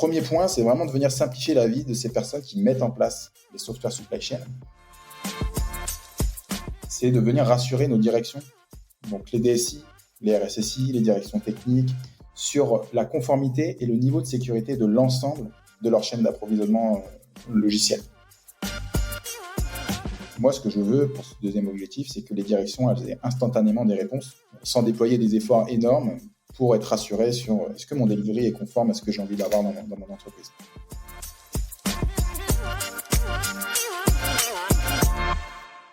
Premier point, c'est vraiment de venir simplifier la vie de ces personnes qui mettent en place les software supply chain. C'est de venir rassurer nos directions, donc les DSI, les RSSI, les directions techniques, sur la conformité et le niveau de sécurité de l'ensemble de leur chaîne d'approvisionnement logiciel. Moi, ce que je veux pour ce deuxième objectif, c'est que les directions elles aient instantanément des réponses, sans déployer des efforts énormes pour être rassuré sur est-ce que mon delivery est conforme à ce que j'ai envie d'avoir dans mon entreprise.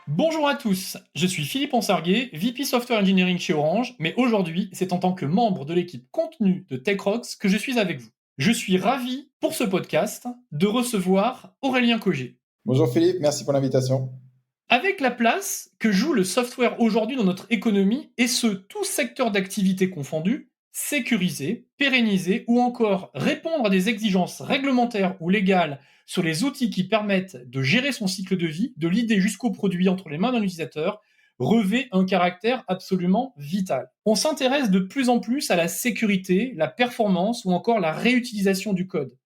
Bonjour à tous, je suis Philippe Ansarguet, VP Software Engineering chez Orange, mais aujourd'hui, c'est en tant que membre de l'équipe contenu de TechRox que je suis avec vous. Je suis ravi, pour ce podcast, de recevoir Aurélien Cogé. Bonjour Philippe, merci pour l'invitation. Avec la place que joue le software aujourd'hui dans notre économie, et ce, tout secteur d'activité confondu, sécuriser, pérenniser ou encore répondre à des exigences réglementaires ou légales sur les outils qui permettent de gérer son cycle de vie, de l'idée jusqu'au produit entre les mains d'un utilisateur, revêt un caractère absolument vital. On s'intéresse de plus en plus à la sécurité, la performance ou encore la réutilisation du code.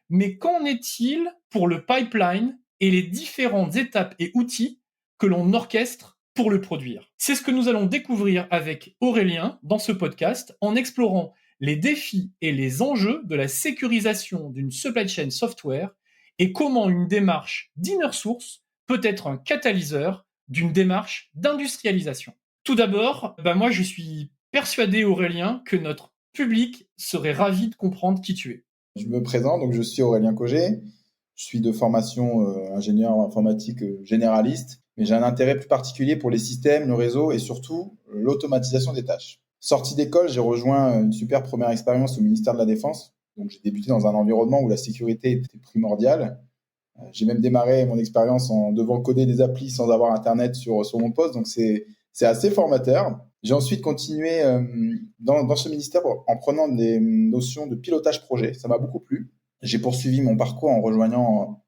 Mais qu'en est-il pour le pipeline et les différentes étapes et outils que l'on orchestre pour le produire? C'est ce que nous allons découvrir avec Aurélien dans ce podcast en explorant les défis et les enjeux de la sécurisation d'une supply chain software et comment une démarche d'inner source peut être un catalyseur d'une démarche d'industrialisation. Tout d'abord, moi je suis persuadé, Aurélien, que notre public serait ravi de comprendre qui tu es. Je me présente, donc je suis Aurélien Cogé. Je suis de formation ingénieur informatique généraliste, mais j'ai un intérêt plus particulier pour les systèmes, le réseau et surtout l'automatisation des tâches. Sorti d'école, j'ai rejoint une super première expérience au ministère de la Défense. Donc j'ai débuté dans un environnement où la sécurité était primordiale. J'ai même démarré mon expérience en devant coder des applis sans avoir Internet sur mon poste, donc c'est assez formateur. J'ai ensuite continué dans ce ministère en prenant des notions de pilotage projet. Ça m'a beaucoup plu. J'ai poursuivi mon parcours en rejoignant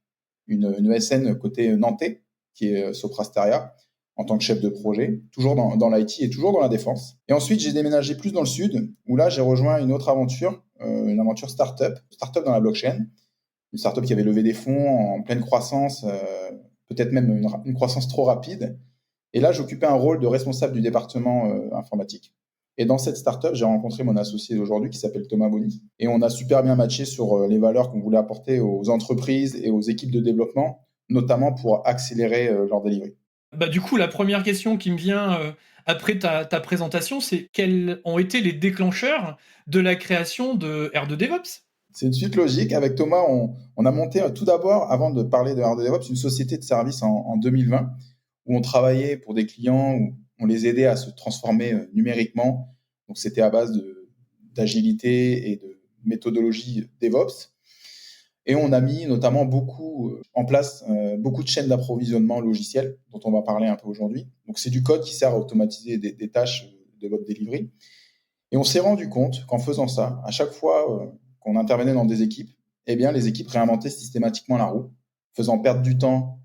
une ESN côté nantais, qui est Soprasteria, en tant que chef de projet, toujours dans l'IT et toujours dans la défense. Et ensuite, j'ai déménagé plus dans le sud, où là, j'ai rejoint une autre aventure, une aventure start-up dans la blockchain. Une start-up qui avait levé des fonds en pleine croissance, peut-être même une croissance trop rapide. Et là, j'occupais un rôle de responsable du département informatique. Et dans cette startup, j'ai rencontré mon associé d'aujourd'hui qui s'appelle Thomas Bonny. Et on a super bien matché sur les valeurs qu'on voulait apporter aux entreprises et aux équipes de développement, notamment pour accélérer leur delivery. Du coup, la première question qui me vient après ta présentation, c'est quels ont été les déclencheurs de la création de R2DevOps ? C'est une suite logique. Avec Thomas, on a monté tout d'abord, avant de parler de R2DevOps, une société de services en 2020 où on travaillait pour des clients, où on les aidait à se transformer numériquement. Donc, c'était à base d'agilité et de méthodologie DevOps. Et on a mis notamment beaucoup en place beaucoup de chaînes d'approvisionnement logiciel, dont on va parler un peu aujourd'hui. Donc, c'est du code qui sert à automatiser des tâches de votre delivery. Et on s'est rendu compte qu'en faisant ça, à chaque fois qu'on intervenait dans des équipes, eh bien, les équipes réinventaient systématiquement la roue, faisant perdre du temps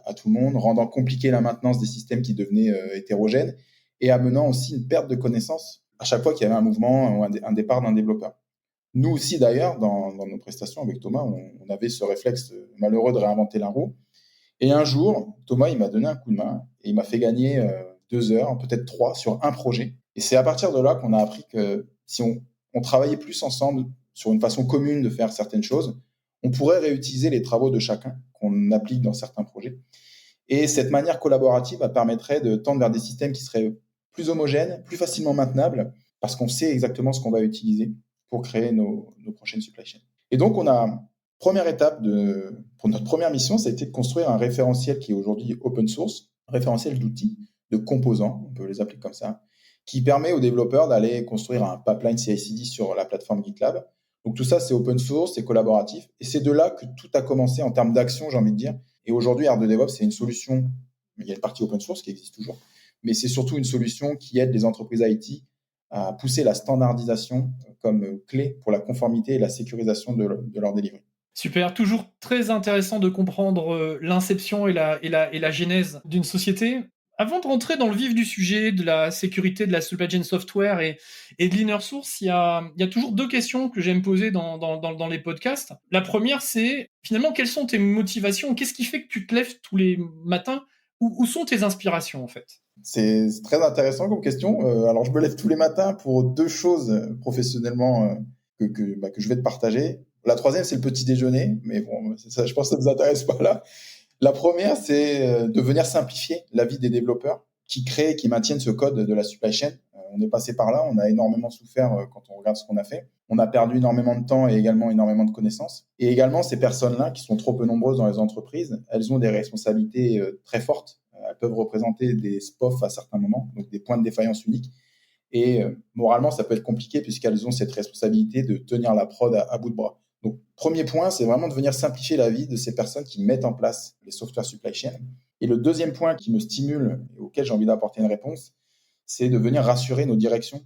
à tout le monde, rendant compliqué la maintenance des systèmes qui devenaient hétérogènes et amenant aussi une perte de connaissances à chaque fois qu'il y avait un mouvement ou un départ d'un développeur. Nous aussi, d'ailleurs, dans nos prestations avec Thomas, on avait ce réflexe malheureux de réinventer la roue. Et un jour, Thomas, il m'a donné un coup de main et il m'a fait gagner 2 heures, peut-être 3, sur un projet. Et c'est à partir de là qu'on a appris que si on travaillait plus ensemble sur une façon commune de faire certaines choses, on pourrait réutiliser les travaux de chacun qu'on applique dans certains projets. Et cette manière collaborative permettrait de tendre vers des systèmes qui seraient plus homogènes, plus facilement maintenables, parce qu'on sait exactement ce qu'on va utiliser pour créer nos prochaines supply chains. Et donc, première étape pour notre première mission, ça a été de construire un référentiel qui est aujourd'hui open source, un référentiel d'outils, de composants, on peut les appeler comme ça, qui permet aux développeurs d'aller construire un pipeline CI/CD sur la plateforme GitLab. Donc tout ça, c'est open source, c'est collaboratif. Et c'est de là que tout a commencé en termes d'action, j'ai envie de dire. Et aujourd'hui, R2DevOps, c'est une solution, il y a une partie open source qui existe toujours, mais c'est surtout une solution qui aide les entreprises IT à pousser la standardisation comme clé pour la conformité et la sécurisation de leur delivery. Super, toujours très intéressant de comprendre l'inception et la genèse d'une société. Avant de rentrer dans le vif du sujet de la sécurité de la supply chain software et de l'inner source, il y a toujours deux questions que j'aime poser dans les podcasts. La première, c'est finalement, quelles sont tes motivations? Qu'est-ce qui fait que tu te lèves tous les matins? Où sont tes inspirations, en fait? C'est très intéressant comme question. Alors, je me lève tous les matins pour deux choses professionnellement que je vais te partager. La troisième, c'est le petit déjeuner, mais bon, ça, je pense que ça ne nous intéresse pas là. La première, c'est de venir simplifier la vie des développeurs qui créent, qui maintiennent ce code de la supply chain. On est passé par là, on a énormément souffert quand on regarde ce qu'on a fait. On a perdu énormément de temps et également énormément de connaissances. Et également, ces personnes-là, qui sont trop peu nombreuses dans les entreprises, elles ont des responsabilités très fortes. Elles peuvent représenter des SPOF à certains moments, donc des points de défaillance uniques. Et moralement, ça peut être compliqué puisqu'elles ont cette responsabilité de tenir la prod à bout de bras. Donc, premier point, c'est vraiment de venir simplifier la vie de ces personnes qui mettent en place les software supply chain. Et le deuxième point qui me stimule et auquel j'ai envie d'apporter une réponse, c'est de venir rassurer nos directions,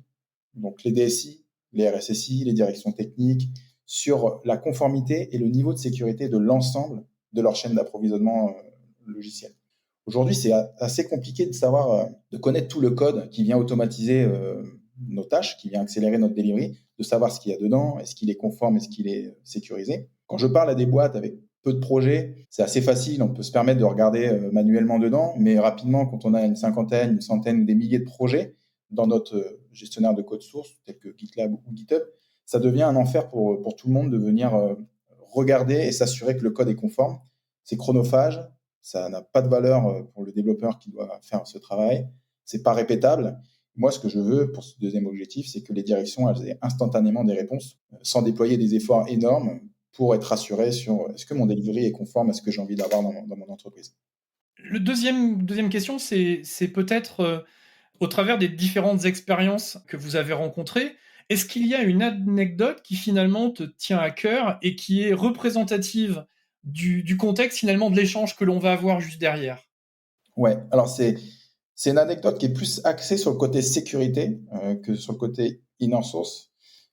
donc les DSI, les RSSI, les directions techniques, sur la conformité et le niveau de sécurité de l'ensemble de leur chaîne d'approvisionnement logiciel. Aujourd'hui, c'est assez compliqué de savoir, de connaître tout le code qui vient automatiser nos tâches, qui vient accélérer notre delivery, de savoir ce qu'il y a dedans, est-ce qu'il est conforme, est-ce qu'il est sécurisé. Quand je parle à des boîtes avec peu de projets, c'est assez facile, on peut se permettre de regarder manuellement dedans, mais rapidement, quand on a une cinquantaine, une centaine, des milliers de projets dans notre gestionnaire de code source, tel que GitLab ou GitHub, ça devient un enfer pour tout le monde de venir regarder et s'assurer que le code est conforme. C'est chronophage, ça n'a pas de valeur pour le développeur qui doit faire ce travail. C'est pas répétable. Moi, ce que je veux pour ce deuxième objectif, c'est que les directions elles aient instantanément des réponses, sans déployer des efforts énormes pour être rassuré sur est-ce que mon delivery est conforme à ce que j'ai envie d'avoir dans mon entreprise. Le deuxième question, c'est peut-être au travers des différentes expériences que vous avez rencontrées, est-ce qu'il y a une anecdote qui finalement te tient à cœur et qui est représentative du contexte finalement de l'échange que l'on va avoir juste derrière? Ouais, alors c'est une anecdote qui est plus axée sur le côté sécurité que sur le côté inner source.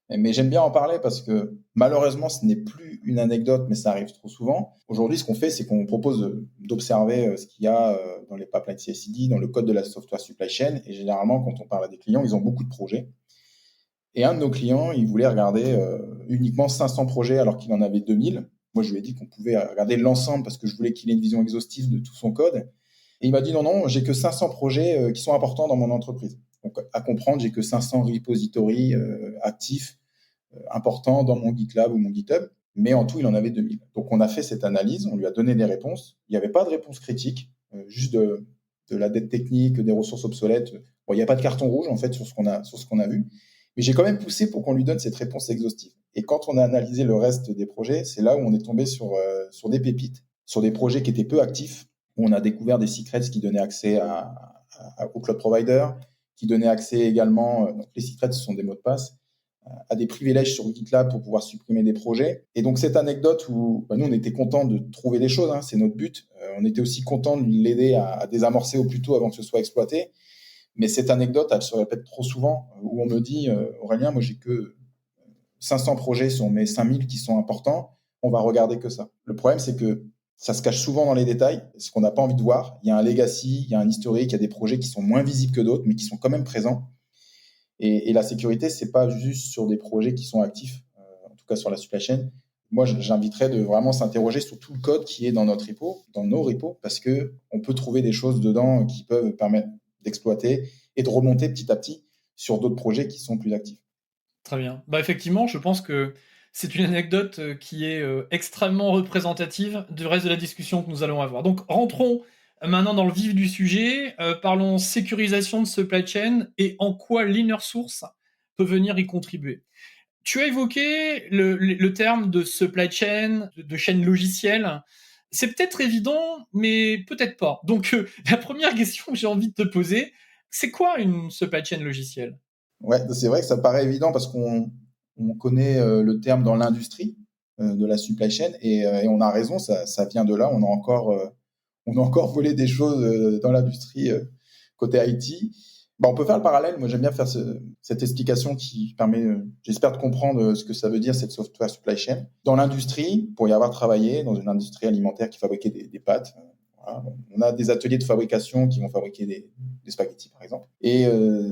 Mais j'aime bien en parler parce que malheureusement, ce n'est plus une anecdote, mais ça arrive trop souvent. Aujourd'hui, ce qu'on fait, c'est qu'on propose d'observer ce qu'il y a dans les pipelines CI/CD, dans le code de la software supply chain. Et généralement, quand on parle à des clients, ils ont beaucoup de projets. Et un de nos clients, il voulait regarder uniquement 500 projets alors qu'il en avait 2000. Moi, je lui ai dit qu'on pouvait regarder l'ensemble parce que je voulais qu'il ait une vision exhaustive de tout son code. Et il m'a dit non, j'ai que 500 projets qui sont importants dans mon entreprise. Donc, à comprendre, j'ai que 500 repositories actifs importants dans mon GitLab ou mon GitHub. Mais en tout, il en avait 2000. Donc, on a fait cette analyse, on lui a donné des réponses. Il n'y avait pas de réponse critique, juste de la dette technique, des ressources obsolètes. Bon, il n'y a pas de carton rouge, en fait, sur ce qu'on a vu. Mais j'ai quand même poussé pour qu'on lui donne cette réponse exhaustive. Et quand on a analysé le reste des projets, c'est là où on est tombé sur des pépites, sur des projets qui étaient peu actifs, où on a découvert des secrets qui donnaient accès au cloud provider, qui donnaient accès également, donc les secrets, ce sont des mots de passe, à des privilèges sur GitLab pour pouvoir supprimer des projets. Et donc, cette anecdote où nous, on était content de trouver des choses, hein, c'est notre but. On était aussi content de l'aider à désamorcer au plus tôt avant que ce soit exploité. Mais cette anecdote, elle se répète trop souvent, où on me dit, Aurélien, moi, j'ai que 500 projets sur mes 5000 qui sont importants, on va regarder que ça. Le problème, c'est que ça se cache souvent dans les détails, ce qu'on n'a pas envie de voir. Il y a un legacy, il y a un historique, il y a des projets qui sont moins visibles que d'autres, mais qui sont quand même présents. Et la sécurité, c'est pas juste sur des projets qui sont actifs, en tout cas sur la supply chain. Moi, j'inviterais de vraiment s'interroger sur tout le code qui est dans notre repo, dans nos repos, parce que on peut trouver des choses dedans qui peuvent permettre d'exploiter et de remonter petit à petit sur d'autres projets qui sont plus actifs. Très bien. Bah, effectivement, je pense que c'est une anecdote qui est extrêmement représentative du reste de la discussion que nous allons avoir. Donc, rentrons maintenant dans le vif du sujet. Parlons sécurisation de supply chain et en quoi l'inner source peut venir y contribuer. Tu as évoqué le terme de supply chain, de chaîne logicielle. C'est peut-être évident, mais peut-être pas. Donc, la première question que j'ai envie de te poser, c'est quoi une supply chain logicielle? Ouais, c'est vrai que ça paraît évident parce qu'on connaît le terme dans l'industrie de la supply chain et on a raison, ça vient de là. On a encore volé des choses dans l'industrie côté IT. Bah, on peut faire le parallèle. Moi, j'aime bien faire cette explication qui permet, j'espère, de comprendre ce que ça veut dire cette software supply chain. Dans l'industrie, pour y avoir travaillé dans une industrie alimentaire qui fabriquait des pâtes, Voilà. On a des ateliers de fabrication qui vont fabriquer des spaghettis, par exemple. Et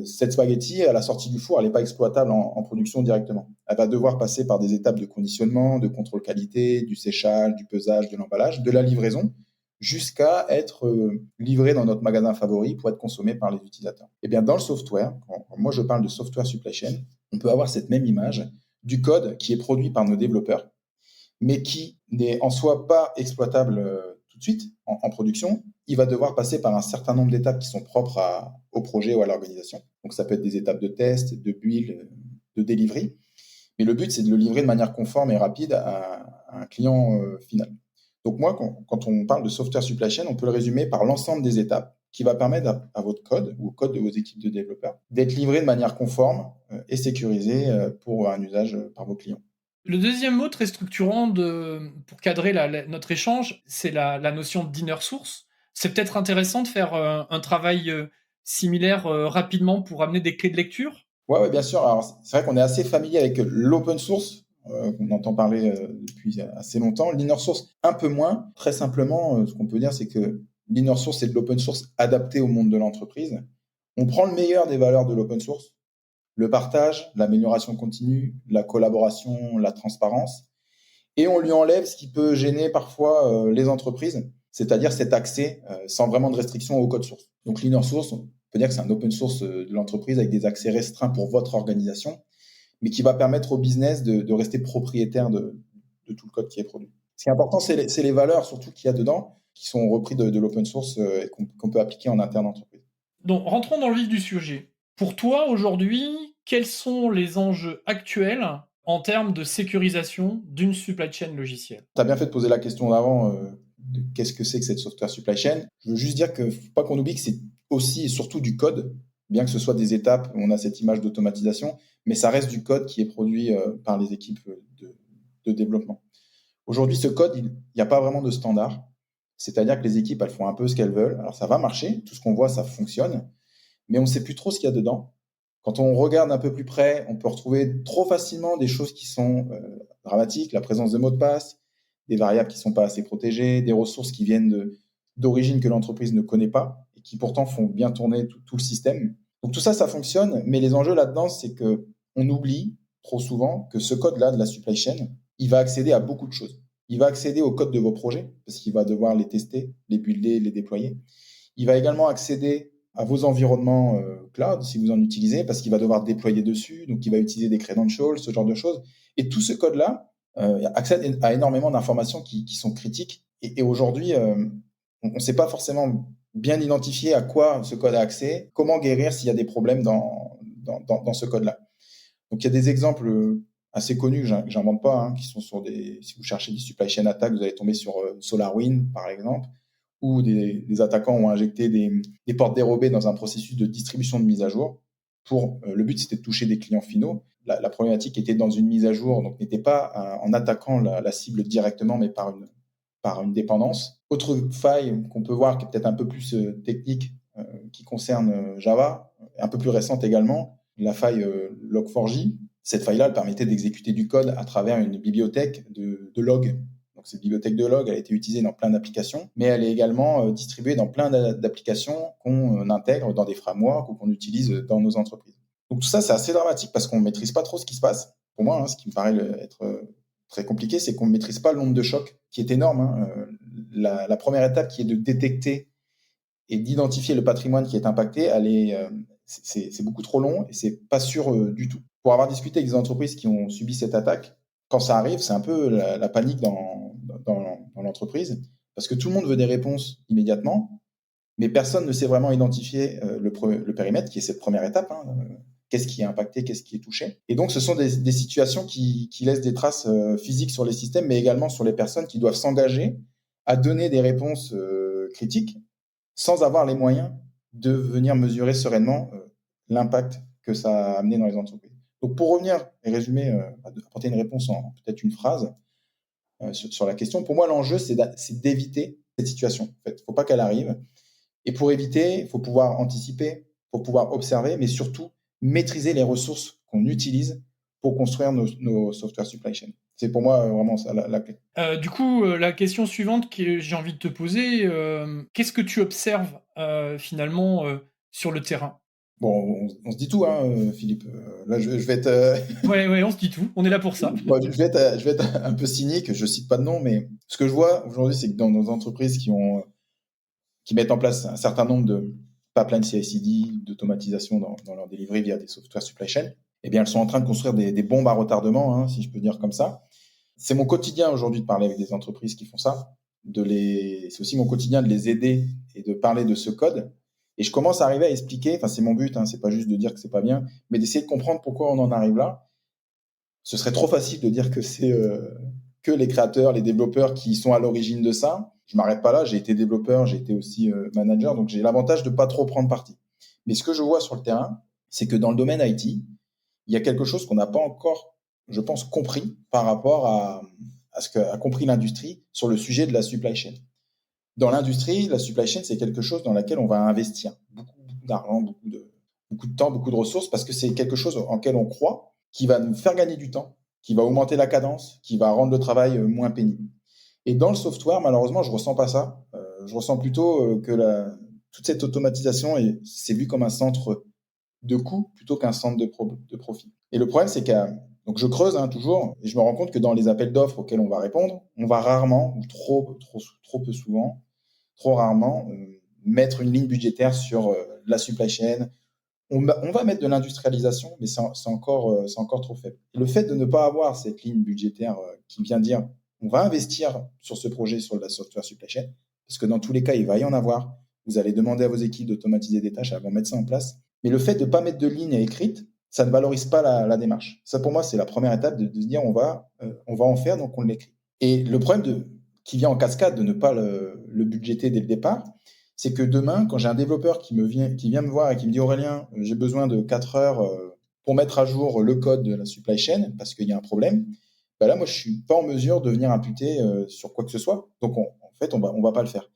cette spaghetti, à la sortie du four, elle n'est pas exploitable en production directement. Elle va devoir passer par des étapes de conditionnement, de contrôle qualité, du séchage, du pesage, de l'emballage, de la livraison, jusqu'à être livrée dans notre magasin favori pour être consommée par les utilisateurs. Et bien, dans le software, quand moi je parle de software supply chain, on peut avoir cette même image du code qui est produit par nos développeurs, mais qui n'est en soi pas exploitable tout de suite en production. Il va devoir passer par un certain nombre d'étapes qui sont propres au projet ou à l'organisation. Donc ça peut être des étapes de test, de build, de delivery. Mais le but, c'est de le livrer de manière conforme et rapide à un client final. Donc moi, quand on parle de software supply chain, on peut le résumer par l'ensemble des étapes qui va permettre à votre code ou au code de vos équipes de développeurs d'être livré de manière conforme et sécurisée pour un usage par vos clients. Le deuxième mot très structurant pour cadrer notre échange, c'est la notion d'inner source. C'est peut-être intéressant de faire un travail similaire rapidement pour amener des clés de lecture. Ouais, bien sûr. Alors, c'est vrai qu'on est assez familier avec l'open source, qu'on entend parler depuis assez longtemps. L'inner source, un peu moins. Très simplement, ce qu'on peut dire, c'est que l'inner source, c'est de l'open source adapté au monde de l'entreprise. On prend le meilleur des valeurs de l'open source, le partage, l'amélioration continue, la collaboration, la transparence, et on lui enlève ce qui peut gêner parfois les entreprises, c'est-à-dire cet accès sans vraiment de restriction au code source. Donc l'inner source, on peut dire que c'est un open source de l'entreprise avec des accès restreints pour votre organisation, mais qui va permettre au business de rester propriétaire de tout le code qui est produit. Ce qui est important, c'est les valeurs surtout qu'il y a dedans, qui sont repris de l'open source et qu'on peut appliquer en interne d'entreprise. Donc rentrons dans le vif du sujet. Pour toi, aujourd'hui, quels sont les enjeux actuels en termes de sécurisation d'une supply chain logicielle? Tu as bien fait de poser la question d'avant, de qu'est-ce que c'est que cette software supply chain. Je veux juste dire que faut pas qu'on oublie que c'est aussi et surtout du code, bien que ce soit des étapes où on a cette image d'automatisation, mais ça reste du code qui est produit par les équipes de développement. Aujourd'hui, ce code, il n'y a pas vraiment de standard. C'est-à-dire que les équipes, elles font un peu ce qu'elles veulent. Alors, ça va marcher. Tout ce qu'on voit, ça fonctionne. Mais on ne sait plus trop ce qu'il y a dedans. Quand on regarde un peu plus près, on peut retrouver trop facilement des choses qui sont dramatiques, la présence de mots de passe, des variables qui ne sont pas assez protégées, des ressources qui viennent d'origine que l'entreprise ne connaît pas et qui pourtant font bien tourner tout le système. Donc tout ça, ça fonctionne, mais les enjeux là-dedans, c'est qu'on oublie trop souvent que ce code-là de la supply chain, il va accéder à beaucoup de choses. Il va accéder au code de vos projets, parce qu'il va devoir les tester, les builder, les déployer. Il va également accéder à vos environnements cloud, si vous en utilisez, parce qu'il va devoir déployer dessus, donc il va utiliser des credentials, ce genre de choses. Et tout ce code-là accède à énormément d'informations qui sont critiques. Et aujourd'hui, on ne sait pas forcément bien identifier à quoi ce code a accès, comment guérir s'il y a des problèmes dans ce code-là. Donc il y a des exemples assez connus que j'invente pas, hein, qui sont sur si vous cherchez des supply chain attaques, vous allez tomber sur SolarWinds, par exemple, où des attaquants ont injecté des portes dérobées dans un processus de distribution de mise à jour. Le but, c'était de toucher des clients finaux. La problématique était dans une mise à jour, donc n'était pas en attaquant la cible directement, mais par une dépendance. Autre faille qu'on peut voir, qui est peut-être un peu plus technique, qui concerne Java, un peu plus récente également, la faille Log4j. Cette faille-là, elle permettait d'exécuter du code à travers une bibliothèque de logs. Donc, cette bibliothèque de log, elle a été utilisée dans plein d'applications, mais elle est également distribuée dans plein d'applications qu'on intègre dans des frameworks ou qu'on utilise dans nos entreprises. Donc, tout ça, c'est assez dramatique parce qu'on ne maîtrise pas trop ce qui se passe. Pour moi, hein, ce qui me paraît être très compliqué, c'est qu'on ne maîtrise pas le nombre de chocs, qui est énorme. Hein. La première étape, qui est de détecter et d'identifier le patrimoine qui est impacté, c'est beaucoup trop long et c'est pas sûr du tout. Pour avoir discuté avec des entreprises qui ont subi cette attaque, quand ça arrive, c'est un peu la panique dans l'entreprise, parce que tout le monde veut des réponses immédiatement, mais personne ne sait vraiment identifier le périmètre, qui est cette première étape. Hein, qu'est-ce qui est impacté, qu'est-ce qui est touché. Et donc, ce sont des situations qui laissent des traces physiques sur les systèmes, mais également sur les personnes qui doivent s'engager à donner des réponses critiques sans avoir les moyens de venir mesurer sereinement l'impact que ça a amené dans les entreprises. Donc, pour revenir et résumer, apporter une réponse en peut-être une phrase sur la question, pour moi, l'enjeu, c'est d'éviter cette situation. En fait, il ne faut pas qu'elle arrive. Et pour éviter, il faut pouvoir anticiper, il faut pouvoir observer, mais surtout maîtriser les ressources qu'on utilise pour construire nos software supply chain. C'est pour moi vraiment ça la clé. Du coup, la question suivante que j'ai envie de te poser, qu'est-ce que tu observes finalement sur le terrain? Bon, on se dit tout, hein, Philippe. Là, je vais être, Ouais, ouais, on se dit tout, on est là pour ça. bon, je vais être un peu cynique. Je cite pas de nom, mais ce que je vois aujourd'hui, c'est que dans nos entreprises qui mettent en place un certain nombre de pipelines CI/CD, d'automatisation dans leur delivery via des software supply chain, eh bien, elles sont en train de construire des bombes à retardement, hein, si je peux dire comme ça. C'est mon quotidien aujourd'hui de parler avec des entreprises qui font ça. C'est aussi mon quotidien de les aider et de parler de ce code. Et je commence à arriver à expliquer, enfin, c'est mon but, hein, c'est pas juste de dire que c'est pas bien, mais d'essayer de comprendre pourquoi on en arrive là. Ce serait trop facile de dire que c'est que les créateurs, les développeurs qui sont à l'origine de ça. Je m'arrête pas là, j'ai été développeur, j'ai été aussi manager, donc j'ai l'avantage de pas trop prendre parti. Mais ce que je vois sur le terrain, c'est que dans le domaine IT, il y a quelque chose qu'on n'a pas encore, je pense, compris par rapport à ce qu'a compris l'industrie sur le sujet de la supply chain. Dans l'industrie, la supply chain, c'est quelque chose dans laquelle on va investir beaucoup d'argent, beaucoup de temps, beaucoup de ressources, parce que c'est quelque chose en lequel on croit, qui va nous faire gagner du temps, qui va augmenter la cadence, qui va rendre le travail moins pénible. Et dans le software, malheureusement, je ressens pas ça. Je ressens plutôt que toute cette automatisation c'est vu comme un centre de coût plutôt qu'un centre de profit. Et le problème, c'est que donc je creuse toujours et je me rends compte que dans les appels d'offres auxquels on va répondre, on va rarement ou trop peu souvent, trop rarement mettre une ligne budgétaire sur la supply chain. On va mettre de l'industrialisation, mais c'est encore trop faible. Et le fait de ne pas avoir cette ligne budgétaire qui vient dire on va investir sur ce projet sur la software supply chain, parce que dans tous les cas, il va y en avoir. Vous allez demander à vos équipes d'automatiser des tâches, elles vont mettre ça en place. Mais le fait de ne pas mettre de ligne écrite, ça ne valorise pas la démarche. Ça, pour moi, c'est la première étape de se dire on va en faire, donc on l'écrit. Et le problème qui vient en cascade de ne pas le budgéter dès le départ, c'est que demain, quand j'ai un développeur qui vient me voir et qui me dit Aurélien, j'ai besoin de 4 heures pour mettre à jour le code de la supply chain parce qu'il y a un problème, ben là, moi, je suis pas en mesure de venir imputer sur quoi que ce soit. Donc, en fait, on va pas le faire.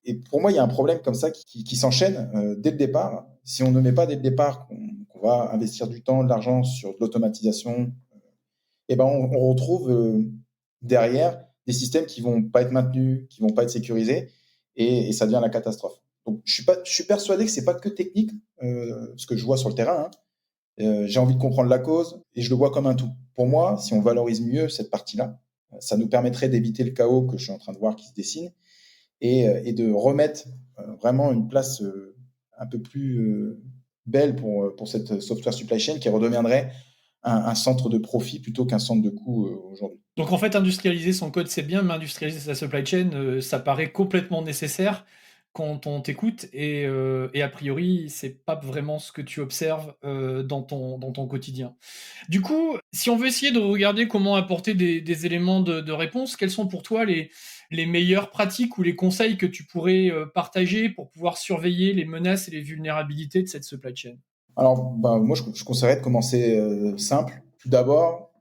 Et pour moi, il y a un problème comme ça qui s'enchaîne dès le départ. Si on ne met pas dès le départ qu'on va investir du temps, de l'argent sur de l'automatisation, eh ben on retrouve derrière des systèmes qui vont pas être maintenus, qui vont pas être sécurisés, et ça devient la catastrophe. Donc, je suis persuadé que c'est pas que technique, ce que je vois sur le terrain. Hein. J'ai envie de comprendre la cause et je le vois comme un tout. Pour moi, si on valorise mieux cette partie-là, ça nous permettrait d'éviter le chaos que je suis en train de voir qui se dessine et de remettre vraiment une place un peu plus belle pour cette software supply chain qui redeviendrait un centre de profit plutôt qu'un centre de coût aujourd'hui. Donc en fait, industrialiser son code, c'est bien, mais industrialiser sa supply chain, ça paraît complètement nécessaire quand on t'écoute, et a priori, c'est pas vraiment ce que tu observes dans ton quotidien. Du coup, si on veut essayer de regarder comment apporter des éléments de réponse, quels sont pour toi les meilleures pratiques ou les conseils que tu pourrais partager pour pouvoir surveiller les menaces et les vulnérabilités de cette supply chain? Alors, moi, je conseillerais de commencer simple. Tout d'abord,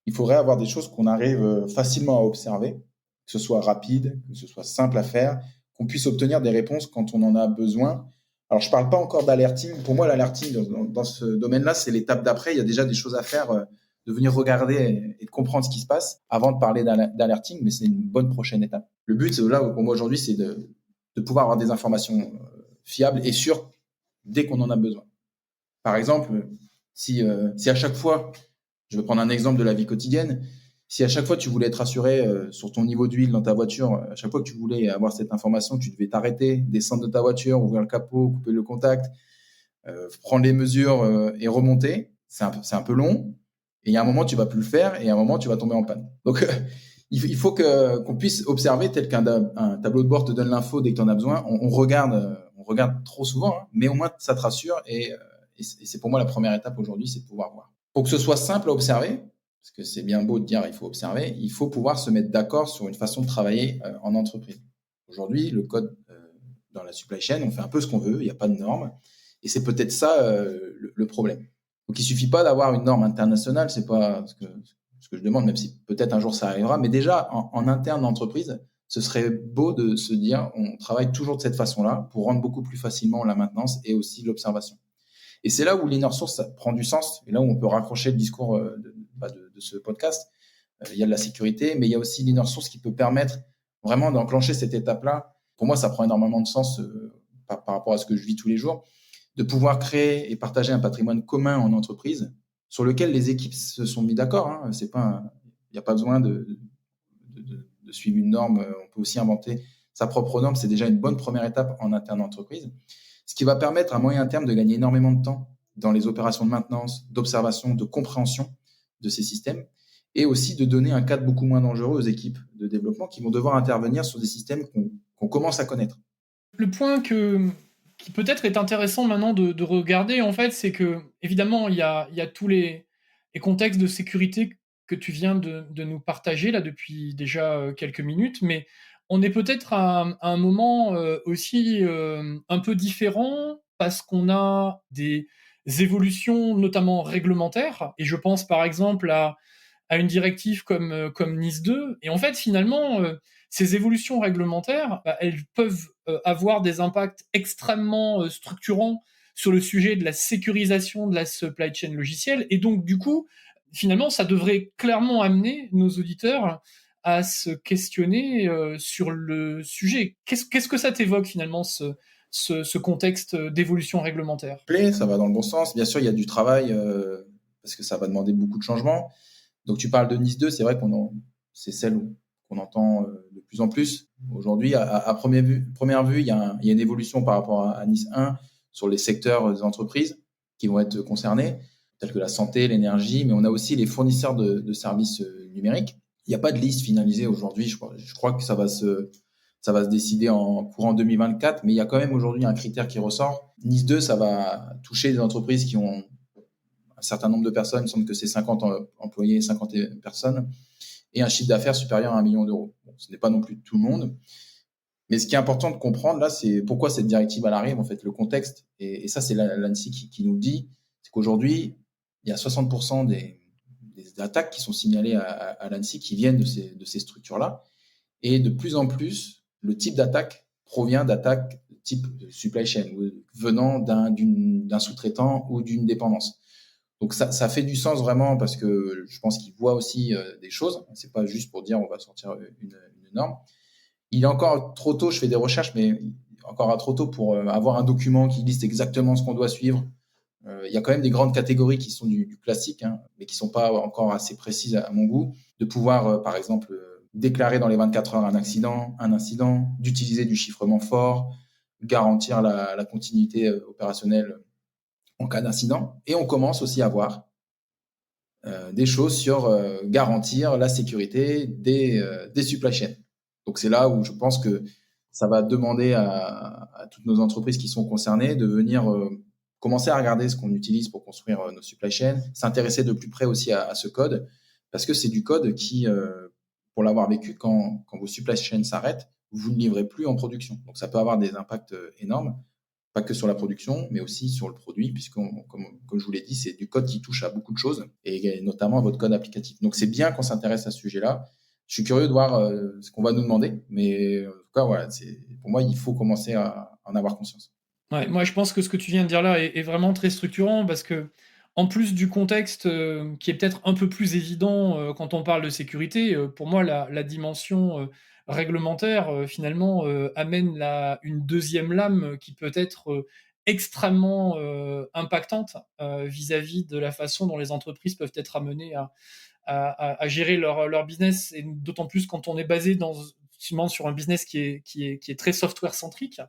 il faudrait avoir des choses qu'on arrive facilement à observer, que ce soit rapide, que ce soit simple à faire, qu'on puisse obtenir des réponses quand on en a besoin. Alors, je ne parle pas encore d'alerting. Pour moi, l'alerting, dans ce domaine-là, c'est l'étape d'après. Il y a déjà des choses à faire, de venir regarder et de comprendre ce qui se passe avant de parler d'alerting, mais c'est une bonne prochaine étape. Le but, là, pour moi, aujourd'hui, c'est de pouvoir avoir des informations fiables et sûres dès qu'on en a besoin. Par exemple, si à chaque fois, je vais prendre un exemple de la vie quotidienne, si à chaque fois tu voulais être assuré sur ton niveau d'huile dans ta voiture, à chaque fois que tu voulais avoir cette information, tu devais t'arrêter, descendre de ta voiture, ouvrir le capot, couper le contact, prendre les mesures et remonter. C'est un peu long. Et il y a un moment, tu vas plus le faire et à un moment, tu vas tomber en panne. Donc, il faut qu'on puisse observer tel qu'un tableau de bord te donne l'info dès que tu en as besoin. On regarde trop souvent, hein, mais au moins, ça te rassure et c'est pour moi la première étape aujourd'hui, c'est de pouvoir voir. Pour que ce soit simple à observer, parce que c'est bien beau de dire il faut observer, il faut pouvoir se mettre d'accord sur une façon de travailler en entreprise. Aujourd'hui, le code dans la supply chain, on fait un peu ce qu'on veut, il n'y a pas de normes, et c'est peut-être ça le problème. Donc il suffit pas d'avoir une norme internationale, c'est pas ce que je demande, même si peut-être un jour ça arrivera, mais déjà en interne d'entreprise, ce serait beau de se dire on travaille toujours de cette façon-là pour rendre beaucoup plus facilement la maintenance et aussi l'observation. Et c'est là où l'inner source prend du sens, et là où on peut raccrocher le discours de ce podcast. Il y a de la sécurité, mais il y a aussi l'inner source qui peut permettre vraiment d'enclencher cette étape-là. Pour moi, ça prend énormément de sens par rapport à ce que je vis tous les jours, de pouvoir créer et partager un patrimoine commun en entreprise sur lequel les équipes se sont mis d'accord. Hein. Il n'y a pas besoin de suivre une norme. On peut aussi inventer sa propre norme. C'est déjà une bonne première étape en interne d'entreprise. Ce qui va permettre à moyen terme de gagner énormément de temps dans les opérations de maintenance, d'observation, de compréhension de ces systèmes, et aussi de donner un cadre beaucoup moins dangereux aux équipes de développement qui vont devoir intervenir sur des systèmes qu'on commence à connaître. Le point qui peut-être est intéressant maintenant de regarder, en fait, c'est que évidemment il y a tous les contextes de sécurité que tu viens de nous partager là depuis déjà quelques minutes, mais on est peut-être à un moment aussi un peu différent parce qu'on a des évolutions notamment réglementaires, et je pense par exemple à une directive comme NIS 2. Et en fait, finalement, ces évolutions réglementaires, bah, elles peuvent avoir des impacts extrêmement structurants sur le sujet de la sécurisation de la supply chain logicielle. Et donc, du coup, finalement, ça devrait clairement amener nos auditeurs à se questionner sur le sujet. Qu'est-ce que ça t'évoque finalement, ce contexte d'évolution réglementaire? Ça va dans le bon sens. Bien sûr, il y a du travail parce que ça va demander beaucoup de changements. Donc, tu parles de Nice 2, c'est vrai c'est celle qu'on entend de plus en plus. Aujourd'hui, à première vue, il y a une évolution par rapport à Nice 1 sur les secteurs des entreprises qui vont être concernés, tels que la santé, l'énergie, mais on a aussi les fournisseurs de services numériques. Il n'y a pas de liste finalisée aujourd'hui. Je crois que ça va se décider en courant 2024, mais il y a quand même aujourd'hui un critère qui ressort. Nice 2, ça va toucher des entreprises qui ont un certain nombre de personnes, il me semble que c'est 50 employés, 50 personnes, et un chiffre d'affaires supérieur à 1 million d'euros. Bon, ce n'est pas non plus tout le monde. Mais ce qui est important de comprendre, là, c'est pourquoi cette directive elle arrive, en fait, le contexte. Et ça, c'est l'ANSSI qui nous le dit, c'est qu'aujourd'hui, il y a 60% des attaques qui sont signalées à l'ANSSI qui viennent de ces structures-là. Et de plus en plus, le type d'attaque provient d'attaques type supply chain, venant d'un sous-traitant ou d'une dépendance. Donc ça fait du sens vraiment parce que je pense qu'ils voient aussi des choses. C'est pas juste pour dire on va sortir une norme. Il est encore trop tôt, je fais des recherches, mais encore trop tôt pour avoir un document qui liste exactement ce qu'on doit suivre. Il y a quand même des grandes catégories qui sont du classique, hein, mais qui sont pas encore assez précises à mon goût. De pouvoir, par exemple, déclarer dans les 24 heures un incident, d'utiliser du chiffrement fort, garantir la continuité opérationnelle en cas d'incident. Et on commence aussi à voir des choses sur garantir la sécurité des supply chains. Donc c'est là où je pense que ça va demander à toutes nos entreprises qui sont concernées de venir commencer à regarder ce qu'on utilise pour construire nos supply chains, s'intéresser de plus près aussi à ce code, parce que c'est du code qui, pour l'avoir vécu, quand vos supply chains s'arrêtent, vous ne livrez plus en production. Donc ça peut avoir des impacts énormes, pas que sur la production, mais aussi sur le produit, puisque, comme je vous l'ai dit, c'est du code qui touche à beaucoup de choses, et notamment à votre code applicatif. Donc c'est bien qu'on s'intéresse à ce sujet-là. Je suis curieux de voir ce qu'on va nous demander, mais en tout cas, voilà, pour moi, il faut commencer à en avoir conscience. Ouais, moi, je pense que ce que tu viens de dire là est vraiment très structurant parce que, en plus du contexte qui est peut-être un peu plus évident quand on parle de sécurité, pour moi, la dimension réglementaire, finalement, amène une deuxième lame qui peut être extrêmement impactante vis-à-vis de la façon dont les entreprises peuvent être amenées à gérer leur business, et d'autant plus quand on est basé sur un business qui est très software-centrique,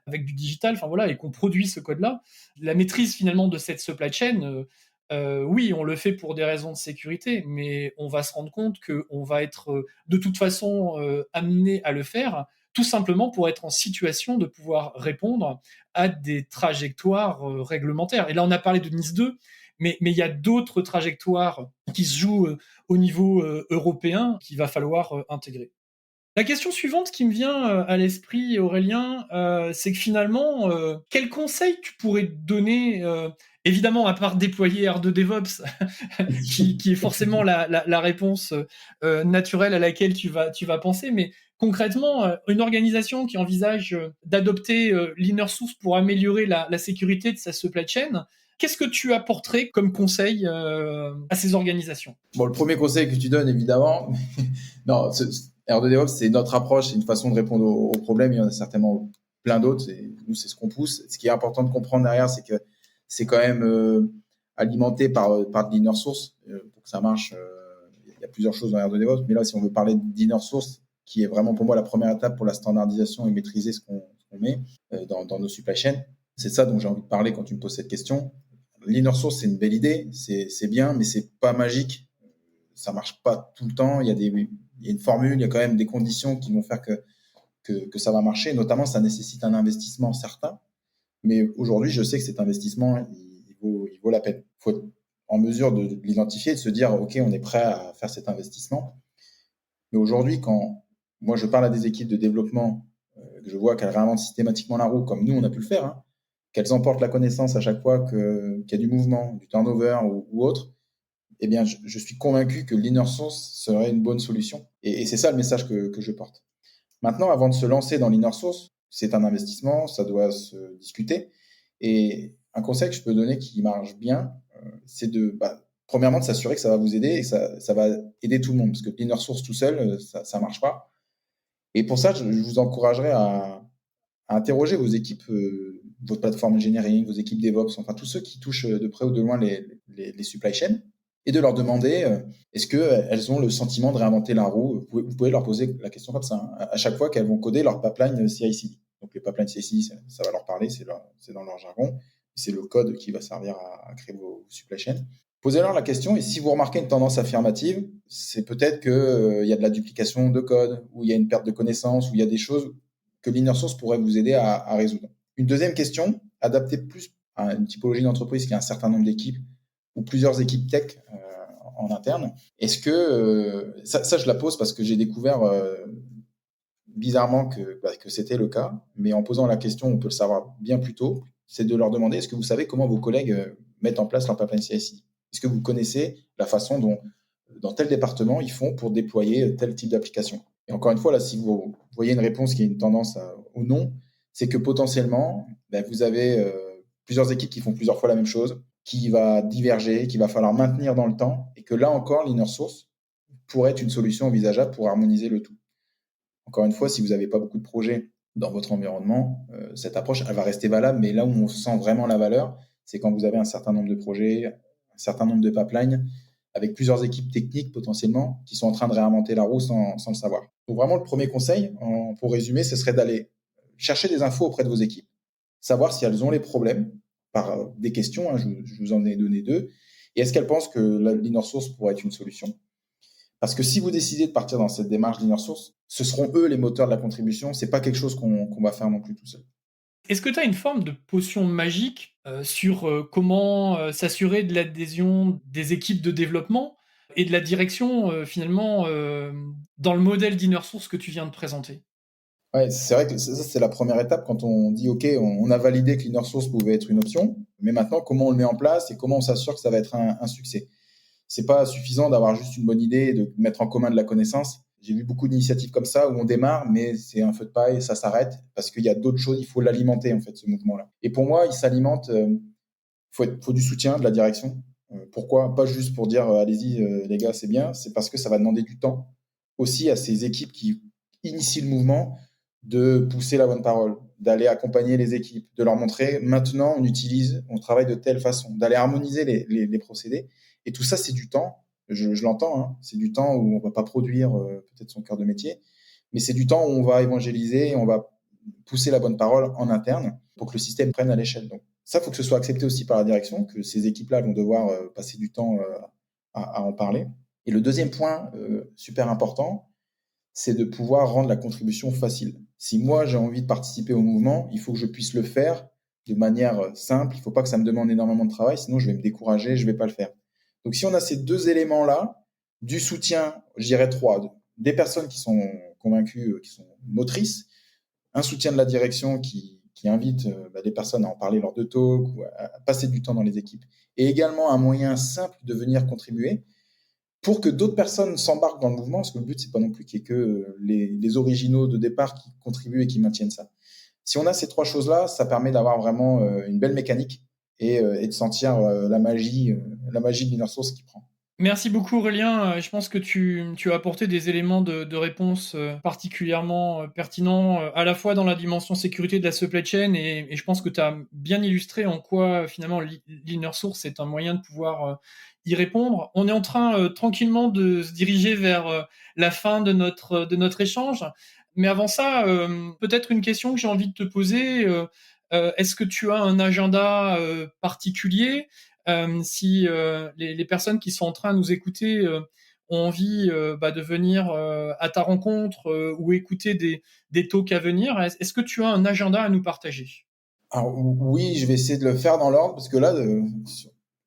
avec du digital, enfin voilà, et qu'on produit ce code-là. La maîtrise finalement de cette supply chain, oui, on le fait pour des raisons de sécurité, mais on va se rendre compte qu'on va être de toute façon amené à le faire, tout simplement pour être en situation de pouvoir répondre à des trajectoires réglementaires. Et là, on a parlé de Nice 2, mais il y a d'autres trajectoires qui se jouent au niveau européen qu'il va falloir intégrer. La question suivante qui me vient à l'esprit, Aurélien, c'est que finalement, quel conseil tu pourrais donner, évidemment, à part déployer R2 DevOps, qui est forcément la réponse naturelle à laquelle tu vas penser, mais concrètement, une organisation qui envisage d'adopter l'inner source pour améliorer la sécurité de sa supply chain, Qu'est-ce que tu apporterais comme conseil à ces organisations? Bon, le premier conseil que tu donnes, évidemment, non, R2 DevOps, c'est notre approche, c'est une façon de répondre aux problèmes. Il y en a certainement plein d'autres. Et nous, c'est ce qu'on pousse. Ce qui est important de comprendre derrière, c'est que c'est quand même alimenté par de l'inner source pour que ça marche. Il y a plusieurs choses dans R2 DevOps, mais là, si on veut parler d'inner source, qui est vraiment pour moi la première étape pour la standardisation et maîtriser ce qu'on met dans nos supply chains, c'est ça dont j'ai envie de parler quand tu me poses cette question. L'inner source, c'est une belle idée, c'est bien, mais c'est pas magique. Ça marche pas tout le temps. Il y a une formule, il y a quand même des conditions qui vont faire que ça va marcher. Notamment, ça nécessite un investissement certain. Mais aujourd'hui, je sais que cet investissement, il vaut la peine. Il faut être en mesure de l'identifier, de se dire, OK, on est prêt à faire cet investissement. Mais aujourd'hui, quand moi, je parle à des équipes de développement, que je vois qu'elles réinventent systématiquement la roue, comme nous, on a pu le faire, hein, qu'elles emportent la connaissance à chaque fois qu'il y a du mouvement, du turnover ou autre, eh bien, je suis convaincu que l'inner source serait une bonne solution. Et c'est ça le message que je porte. Maintenant, avant de se lancer dans l'inner source, c'est un investissement, ça doit se discuter. Et un conseil que je peux donner qui marche bien, c'est premièrement, de s'assurer que ça va vous aider et que ça va aider tout le monde. Parce que l'inner source tout seul, ça marche pas. Et pour ça, je vous encouragerais à interroger vos équipes, votre plateforme engineering, vos équipes DevOps, enfin tous ceux qui touchent de près ou de loin les supply chains, et de leur demander est-ce qu'elles ont le sentiment de réinventer la roue. Vous pouvez leur poser la question comme ça, hein, à chaque fois qu'elles vont coder leur pipeline CI/CD. Donc les pipelines CI/CD, ça va leur parler, c'est dans leur jargon, c'est le code qui va servir à créer vos supply chains. Posez-leur la question, et si vous remarquez une tendance affirmative, c'est peut-être qu'il y a de la duplication de code, ou il y a une perte de connaissances, ou il y a des choses que l'inner source pourrait vous aider à résoudre. Une deuxième question, adaptée plus à une typologie d'entreprise qui a un certain nombre d'équipes ou plusieurs équipes tech en interne. Est-ce que, ça je la pose parce que j'ai découvert bizarrement que c'était le cas, mais en posant la question, on peut le savoir bien plus tôt, c'est de leur demander est-ce que vous savez comment vos collègues mettent en place leur pipeline CI/CD? Est-ce que vous connaissez la façon dont, dans tel département, ils font pour déployer tel type d'application? Et encore une fois, là, si vous voyez une réponse qui est une tendance au non, c'est que potentiellement, vous avez plusieurs équipes qui font plusieurs fois la même chose, qui va diverger, qu'il va falloir maintenir dans le temps, et que là encore, l'inner source pourrait être une solution envisageable pour harmoniser le tout. Encore une fois, si vous n'avez pas beaucoup de projets dans votre environnement, cette approche, elle va rester valable, mais là où on sent vraiment la valeur, c'est quand vous avez un certain nombre de projets, un certain nombre de pipelines, avec plusieurs équipes techniques potentiellement, qui sont en train de réinventer la roue sans le savoir. Donc vraiment, le premier conseil, pour résumer, ce serait d'aller chercher des infos auprès de vos équipes, savoir si elles ont les problèmes, par des questions, hein, je vous en ai donné 2, et est-ce qu'elles pensent que l'inner source pourrait être une solution? Parce que si vous décidez de partir dans cette démarche d'inner source, ce seront eux les moteurs de la contribution. C'est pas quelque chose qu'on va faire non plus tout seul. Est-ce que tu as une forme de potion magique sur comment s'assurer de l'adhésion des équipes de développement et de la direction finalement dans le modèle d'inner source que tu viens de présenter? Ouais, c'est vrai que ça, c'est la première étape quand on dit OK, on a validé que l'inner source pouvait être une option, mais maintenant comment on le met en place et comment on s'assure que ça va être un succès. C'est pas suffisant d'avoir juste une bonne idée et de mettre en commun de la connaissance. J'ai vu beaucoup d'initiatives comme ça où on démarre, mais c'est un feu de paille, ça s'arrête parce qu'il y a d'autres choses, il faut l'alimenter en fait ce mouvement-là. Et pour moi, il s'alimente. Faut du soutien de la direction. Pourquoi? Pas juste pour dire allez-y les gars, c'est bien. C'est parce que ça va demander du temps aussi à ces équipes qui initient le mouvement de pousser la bonne parole, d'aller accompagner les équipes, de leur montrer maintenant on travaille de telle façon, d'aller harmoniser les procédés. Et tout ça, c'est du temps. Je l'entends, hein, c'est du temps où on va pas produire peut-être son cœur de métier, mais c'est du temps où on va évangéliser et on va pousser la bonne parole en interne pour que le système prenne à l'échelle. Donc ça, il faut que ce soit accepté aussi par la direction, que ces équipes-là vont devoir passer du temps à en parler. Et le deuxième point super important, c'est de pouvoir rendre la contribution facile. Si moi, j'ai envie de participer au mouvement, il faut que je puisse le faire de manière simple. Il ne faut pas que ça me demande énormément de travail, sinon je vais me décourager, je ne vais pas le faire. Donc si on a ces deux éléments-là, du soutien, je dirais 3, des personnes qui sont convaincues, qui sont motrices, un soutien de la direction qui invite les personnes à en parler lors de talks ou à passer du temps dans les équipes, et également un moyen simple de venir contribuer pour que d'autres personnes s'embarquent dans le mouvement, parce que le but, c'est pas non plus qu'il y ait que les originaux de départ qui contribuent et qui maintiennent ça. Si on a ces 3 choses-là, ça permet d'avoir vraiment une belle mécanique et de sentir la magie de l'inner source qui prend. Merci beaucoup Aurélien. Je pense que tu as apporté des éléments de réponse particulièrement pertinents, à la fois dans la dimension sécurité de la supply chain et je pense que tu as bien illustré en quoi finalement l'inner source est un moyen de pouvoir y répondre. On est en train tranquillement de se diriger vers la fin de notre échange. Mais avant ça, peut-être une question que j'ai envie de te poser. Est-ce que tu as un agenda particulier? Si les personnes qui sont en train de nous écouter ont envie de venir à ta rencontre ou écouter des talks à venir, est-ce que tu as un agenda à nous partager? Alors oui, je vais essayer de le faire dans l'ordre parce que là,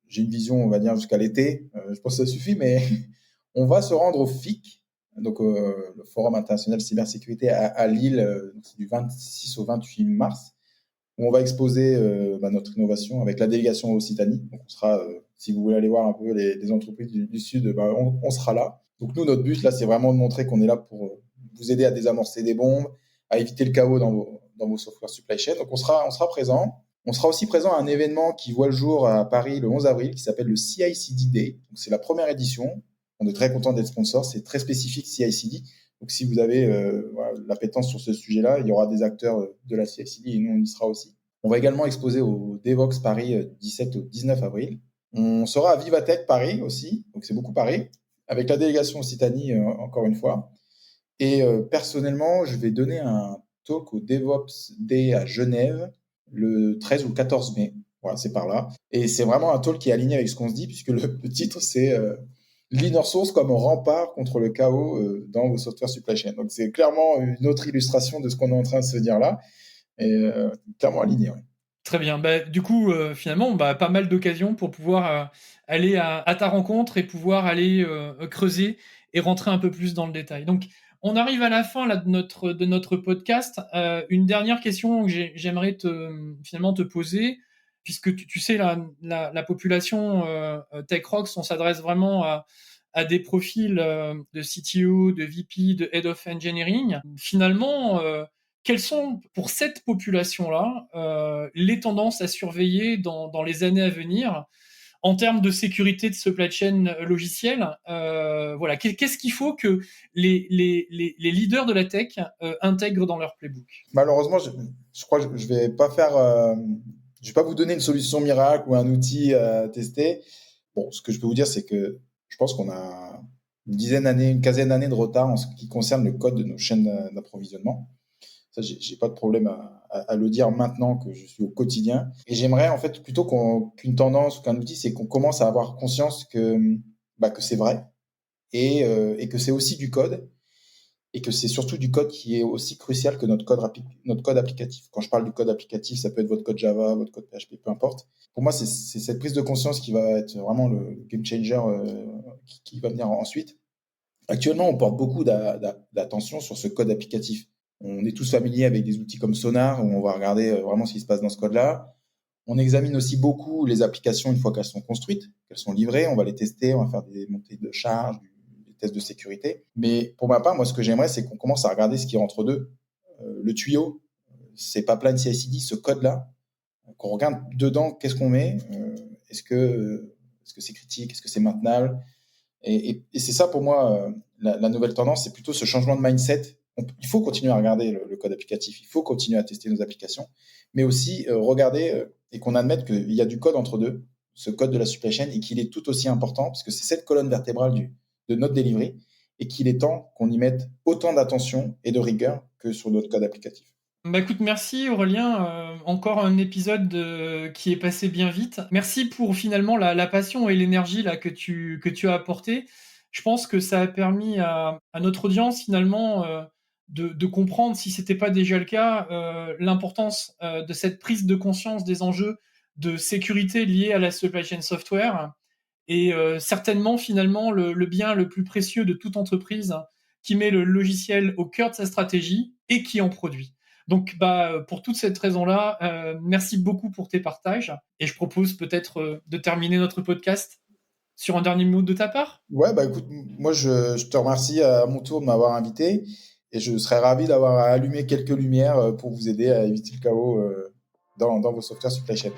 j'ai une vision, on va dire, jusqu'à l'été. Je pense que ça suffit, mais on va se rendre au FIC, donc le Forum international de cybersécurité à Lille, donc du 26 au 28 mars, où on va exposer notre innovation avec la délégation Occitanie. Donc on sera, si vous voulez aller voir un peu les entreprises du Sud, on sera là. Donc nous, notre but là, c'est vraiment de montrer qu'on est là pour vous aider à désamorcer des bombes, à éviter le chaos dans vos software supply chain. Donc on sera présent. On sera aussi présent à un événement qui voit le jour à Paris le 11 avril, qui s'appelle le CICD Day. Donc c'est la première édition. On est très content d'être sponsor. C'est très spécifique CICD. Donc si vous avez l'appétence sur ce sujet-là, il y aura des acteurs de la CICD et nous on y sera aussi. On va également exposer au Devox Paris 17 au 19 avril. On sera à Vivatech Paris aussi, donc c'est beaucoup Paris, avec la délégation Occitanie encore une fois. Et personnellement, je vais donner un talk au DevOps Day à Genève le 13 ou le 14 mai. Voilà, c'est par là. Et c'est vraiment un talk qui est aligné avec ce qu'on se dit, puisque le titre, c'est l'inner source comme rempart contre le chaos dans vos software supply chain. Donc, c'est clairement une autre illustration de ce qu'on est en train de se dire là. Et clairement aligné, ouais. Très bien. Du coup, finalement, pas mal d'occasions pour pouvoir aller à ta rencontre et pouvoir aller creuser et rentrer un peu plus dans le détail. Donc, on arrive à la fin là, de notre podcast. Une dernière question que j'aimerais finalement te poser, puisque tu sais, la population Tech Rocks, on s'adresse vraiment à des profils de CTO, de VP, de Head of Engineering. Finalement, quelles sont, pour cette population-là, les tendances à surveiller dans les années à venir en termes de sécurité de supply chain logicielle? Voilà, qu'est-ce qu'il faut que les leaders de la tech intègrent dans leur playbook? Malheureusement, je crois que je vais pas faire, je vais pas vous donner une solution miracle ou un outil à tester. Bon, ce que je peux vous dire, c'est que je pense qu'on a une quinzaine d'années de retard en ce qui concerne le code de nos chaînes d'approvisionnement. Ça, j'ai pas de problème à le dire maintenant que je suis au quotidien. Et j'aimerais, en fait, plutôt qu'une tendance ou qu'un outil, c'est qu'on commence à avoir conscience que c'est vrai et que c'est aussi du code et que c'est surtout du code qui est aussi crucial que notre code applicatif. Quand je parle du code applicatif, ça peut être votre code Java, votre code PHP, peu importe. Pour moi, c'est cette prise de conscience qui va être vraiment le game changer qui va venir ensuite. Actuellement, on porte beaucoup d'attention sur ce code applicatif. On est tous familiers avec des outils comme Sonar, où on va regarder vraiment ce qui se passe dans ce code-là. On examine aussi beaucoup les applications une fois qu'elles sont construites, qu'elles sont livrées. On va les tester, on va faire des montées de charge, des tests de sécurité. Mais pour ma part, moi, ce que j'aimerais, c'est qu'on commence à regarder ce qui est entre deux. Le tuyau, ces pipelines CI/CD, ce code-là, qu'on regarde dedans, qu'est-ce qu'on met, est-ce que c'est critique, est-ce que c'est maintenable, et c'est ça pour moi la nouvelle tendance, c'est plutôt ce changement de mindset. Il faut continuer à regarder le code applicatif, il faut continuer à tester nos applications, mais aussi regarder et qu'on admette qu'il y a du code entre deux, ce code de la supply chain, et qu'il est tout aussi important, parce que c'est cette colonne vertébrale de notre delivery, et qu'il est temps qu'on y mette autant d'attention et de rigueur que sur notre code applicatif. Écoute, merci Aurélien. Encore un épisode qui est passé bien vite. Merci pour finalement la passion et l'énergie là que tu as apporté. Je pense que ça a permis à notre audience finalement de comprendre, si c'était pas déjà le cas, l'importance de cette prise de conscience des enjeux de sécurité liés à la supply chain software et certainement finalement le bien le plus précieux de toute entreprise qui met le logiciel au cœur de sa stratégie et qui en produit. Donc, pour toute cette raison-là, merci beaucoup pour tes partages. Et je propose peut-être de terminer notre podcast sur un dernier mot de ta part. Ouais, écoute, moi je te remercie à mon tour de m'avoir invité et je serais ravi d'avoir allumé quelques lumières pour vous aider à éviter le chaos dans vos softwares supply chain.